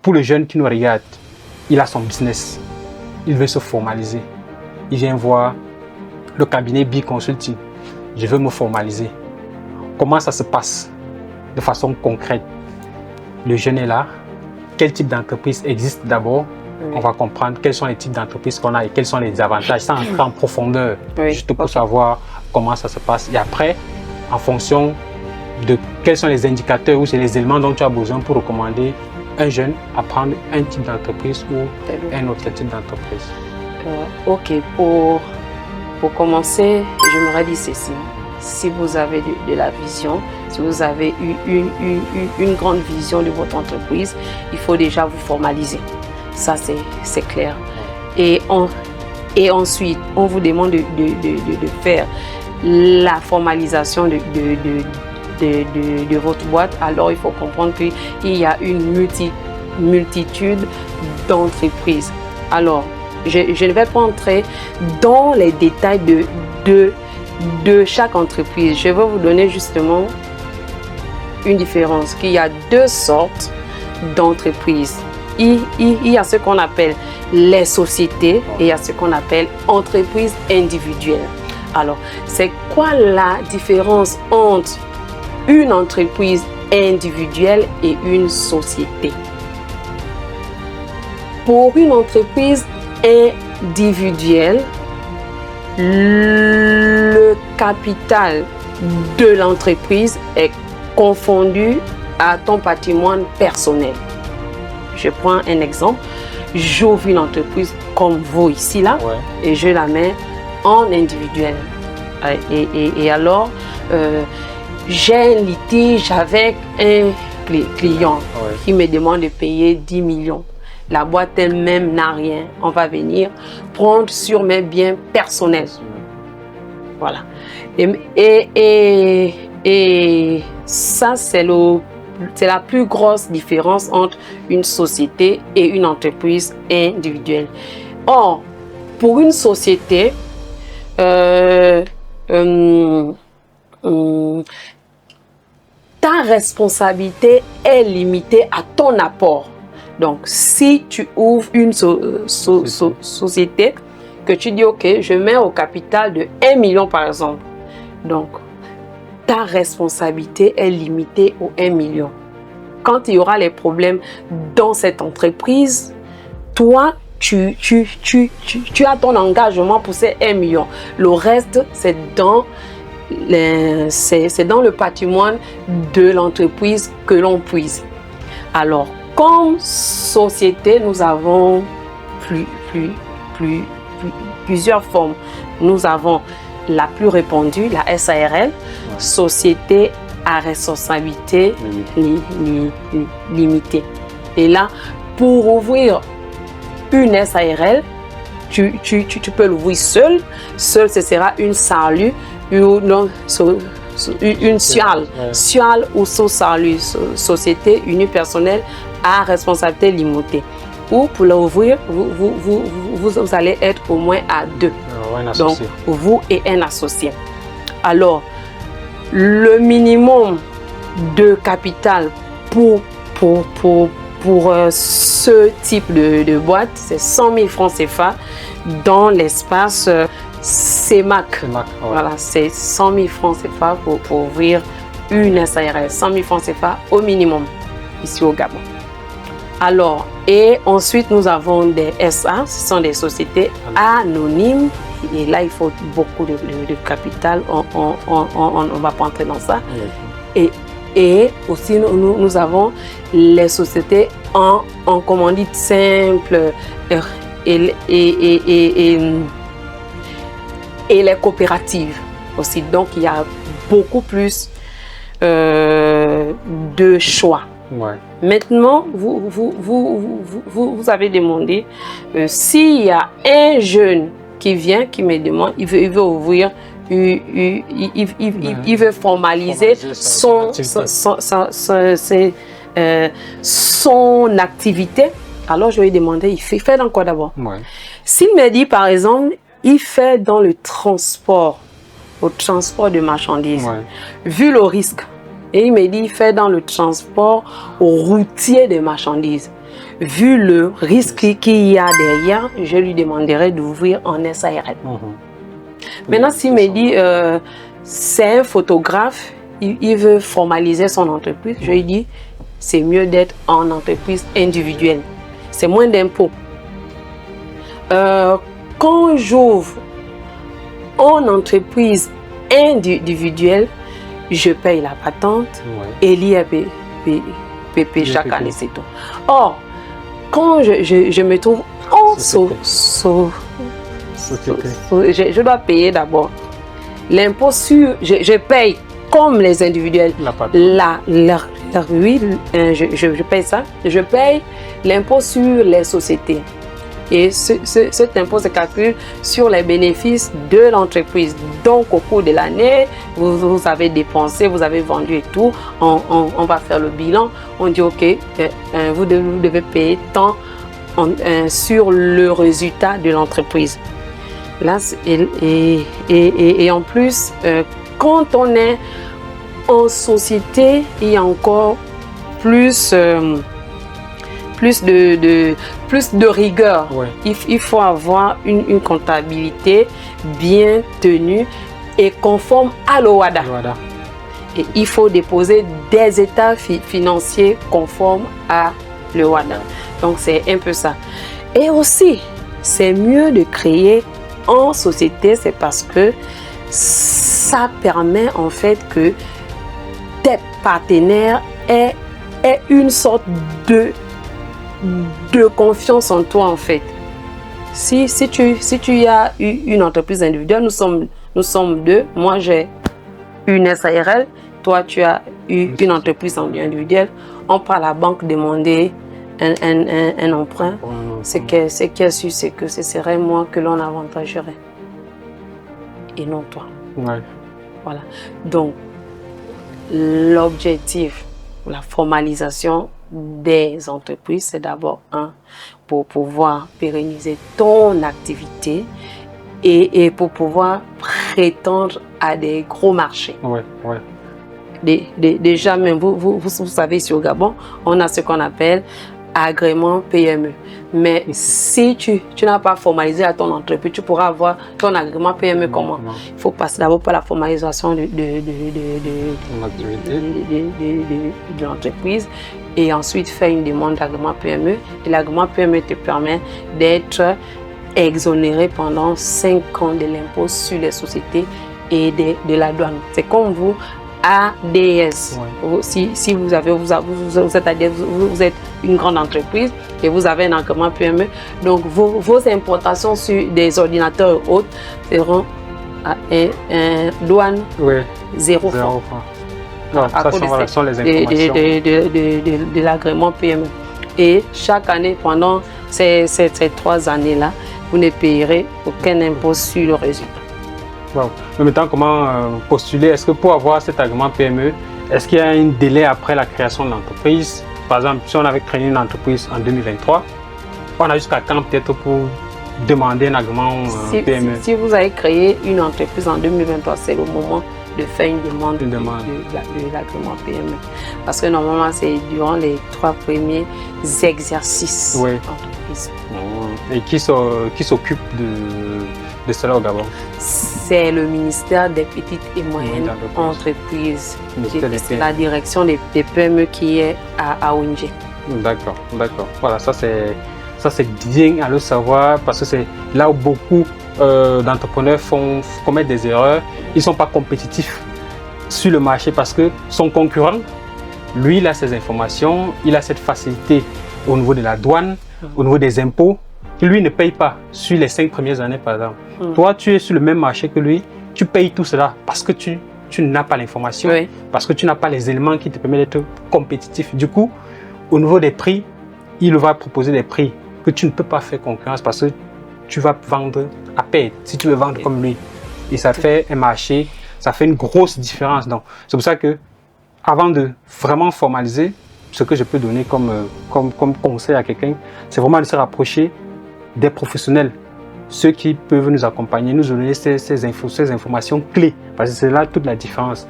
Pour le jeune qui nous regarde, il a son business, il veut se formaliser. Il vient voir le cabinet B-Consulting. Je veux me formaliser. Comment ça se passe de façon concrète? Le jeune est là. Quel type d'entreprise existe d'abord? On va comprendre quels sont les types d'entreprises qu'on a et quels sont les avantages, sans entrer en profondeur, juste pour savoir comment ça se passe. Et après, en fonction de quels sont les indicateurs ou c'est les éléments dont tu as besoin pour recommander un jeune à prendre un type d'entreprise ou un autre type d'entreprise. Ok, pour commencer, j'aimerais dire ceci. Si vous avez de la vision, si vous avez une grande vision de votre entreprise, il faut déjà vous formaliser. Ça, c'est clair. Et ensuite, on vous demande de faire la formalisation de votre boîte. Alors, il faut comprendre qu'il y a une multitude d'entreprises. Alors, je ne vais pas entrer dans les détails de chaque entreprise. Je vais vous donner justement une différence, qu'il y a deux sortes d'entreprises. Il y a ce qu'on appelle les sociétés et il y a ce qu'on appelle entreprises individuelles. Alors, c'est quoi la différence entre une entreprise individuelle et une société? Pour une entreprise individuelle, le capital de l'entreprise est confondu à ton patrimoine personnel. Je prends un exemple. J'ouvre une entreprise comme vous ici, là, et je la mets en individuel. Et alors, j'ai un litige avec un client qui me demande de payer 10 millions. La boîte elle-même n'a rien. On va venir prendre sur mes biens personnels. Voilà. Et ça, c'est la plus grosse différence entre une société et une entreprise individuelle. Or, pour une société, ta responsabilité est limitée à ton apport. Donc, si tu ouvres une société, que tu dis, OK, je mets au capital de 1 million par exemple. Donc, ta responsabilité est limitée au 1 million. Quand il y aura les problèmes dans cette entreprise, toi, tu as ton engagement pour ces 1 million. Le reste, c'est dans le patrimoine de l'entreprise que l'on puise. Alors, comme société, nous avons plusieurs formes. Nous avons la plus répandue, la SARL, Société à responsabilité limitée. Et là, pour ouvrir une SARL, tu peux l'ouvrir seul. Seul, ce sera une SARLU ou une SUAL ou SOSARLU, Société unipersonnelle à responsabilité limitée. Ou pour l'ouvrir, vous allez être au moins à 2. Donc, vous et un associé. Alors, le minimum de capital pour ce type de boîte, c'est 100 000 francs CFA dans l'espace CEMAC. Voilà, c'est 100 000 francs CFA pour ouvrir une SARL. 100 000 francs CFA au minimum, ici au Gabon. Alors, et ensuite, nous avons des SA, ce sont des sociétés anonymes. Et là, il faut beaucoup de capital. On ne va pas entrer dans ça. Et aussi, nous avons les sociétés en commandite simple et les coopératives aussi. Donc, il y a beaucoup plus de choix. Maintenant, vous avez demandé s'il y a un jeune qui vient, qui me demande, il veut ouvrir, il veut formaliser son activité. Alors, je vais lui demander, il fait dans quoi d'abord? S'il me dit, par exemple, il fait dans le transport de marchandises, vu le risque, et il me dit, il fait dans le transport routier de marchandises. vu le risque qu'il y a derrière, je lui demanderai d'ouvrir en SARL. Maintenant, s'il me dit, c'est un photographe, il veut formaliser son entreprise, je lui dis, c'est mieux d'être en entreprise individuelle. C'est moins d'impôts. Quand j'ouvre en entreprise individuelle, je paye la patente et l'IAPP chaque année, c'est tout. Or, quand je me trouve en je dois payer d'abord l'impôt sur... Je paye comme les individuels. Oui, je paye ça. Je paye l'impôt sur les sociétés. Et cet impôt se calcule sur les bénéfices de l'entreprise. Donc, au cours de l'année, vous avez dépensé, vous avez vendu et tout. On va faire le bilan. On dit, OK, vous devez payer tant sur le résultat de l'entreprise. Là, et en plus, quand on est en société, il y a encore plus de rigueur. Il faut avoir une comptabilité bien tenue et conforme à l'OHADA. Et il faut déposer des états financiers conformes à l'OHADA. Donc, c'est un peu ça. Et aussi, c'est mieux de créer en société, c'est parce que ça permet en fait que tes partenaires aient une sorte de confiance en toi en fait. Si tu as eu une entreprise individuelle, nous sommes deux, moi j'ai une SARL, toi tu as eu une entreprise individuelle, on part à la banque demander un emprunt, ce qui est sûr, c'est que ce serait moi que l'on avantagerait et non toi. Voilà. Donc, l'objectif, la formalisation des entreprises, c'est d'abord pour pouvoir pérenniser ton activité et pour pouvoir prétendre à des gros marchés. Déjà, même vous savez, ici au Gabon, on a ce qu'on appelle agrément PME. Mais si tu n'as pas formalisé à ton entreprise, tu pourras avoir ton agrément PME comment? Il faut passer d'abord par la formalisation de l'entreprise et ensuite faire une demande d'agrément PME. Et l'agrément PME te permet d'être exonéré pendant 5 ans de l'impôt sur les sociétés et de la douane. C'est comme vous, ADS. Si vous êtes une grande entreprise et vous avez un agrément PME, donc vos importations sur des ordinateurs autres seront à douane 0 francs. À cause de l'agrément PME. Et chaque année, pendant ces 3 années-là, vous ne payerez aucun impôt sur le résultat. Mais maintenant, comment postuler? Est-ce que pour avoir cet agrément PME, est-ce qu'il y a un délai après la création de l'entreprise? Par exemple, si on avait créé une entreprise en 2023, on a jusqu'à quand peut-être pour demander un agrément PME? Si vous avez créé une entreprise en 2023, c'est le moment de faire une demande de l'agrément PME. Parce que normalement, c'est durant les 3 premiers exercices d'entreprise. Et qui s'occupe de cela au Gabon? C'est le ministère des petites et moyennes entreprises. C'est la direction des PME qui est à ONG. D'accord. Voilà, ça c'est bien à le savoir parce que c'est là où beaucoup d'entrepreneurs commettent des erreurs. Ils ne sont pas compétitifs sur le marché parce que son concurrent, lui, il a ces informations, il a cette facilité au niveau de la douane, au niveau des impôts, que lui ne paye pas sur les 5 premières années, par exemple. Toi, tu es sur le même marché que lui, tu payes tout cela parce que tu n'as pas l'information, parce que tu n'as pas les éléments qui te permettent d'être compétitif. Du coup, au niveau des prix, il va proposer des prix que tu ne peux pas faire concurrence parce que tu vas vendre à perte si tu veux vendre comme lui. Et ça fait un marché, ça fait une grosse différence. Donc, c'est pour ça que, avant de vraiment formaliser, ce que je peux donner comme conseil à quelqu'un, c'est vraiment de se rapprocher des professionnels, ceux qui peuvent nous accompagner, nous donner ces informations clés, parce que c'est là toute la différence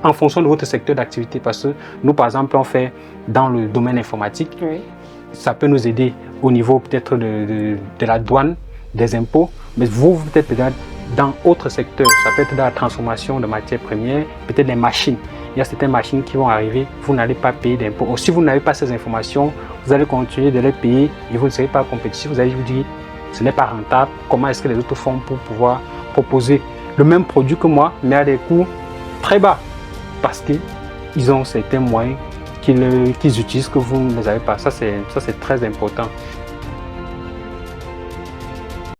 en fonction de votre secteur d'activité. Parce que nous, par exemple, on fait dans le domaine informatique, ça peut nous aider au niveau peut-être de la douane, des impôts, mais vous peut-être dans d'autres secteurs, ça peut être dans la transformation de matières premières, peut-être les machines. Il y a certaines machines qui vont arriver, vous n'allez pas payer d'impôts. Ou si vous n'avez pas ces informations, vous allez continuer de les payer et vous ne serez pas compétitif. Vous allez vous dire, ce n'est pas rentable. Comment est-ce que les autres font pour pouvoir proposer le même produit que moi, mais à des coûts très bas? Parce qu'ils ont certains moyens qu'ils utilisent que vous ne les avez pas. Ça, c'est très important.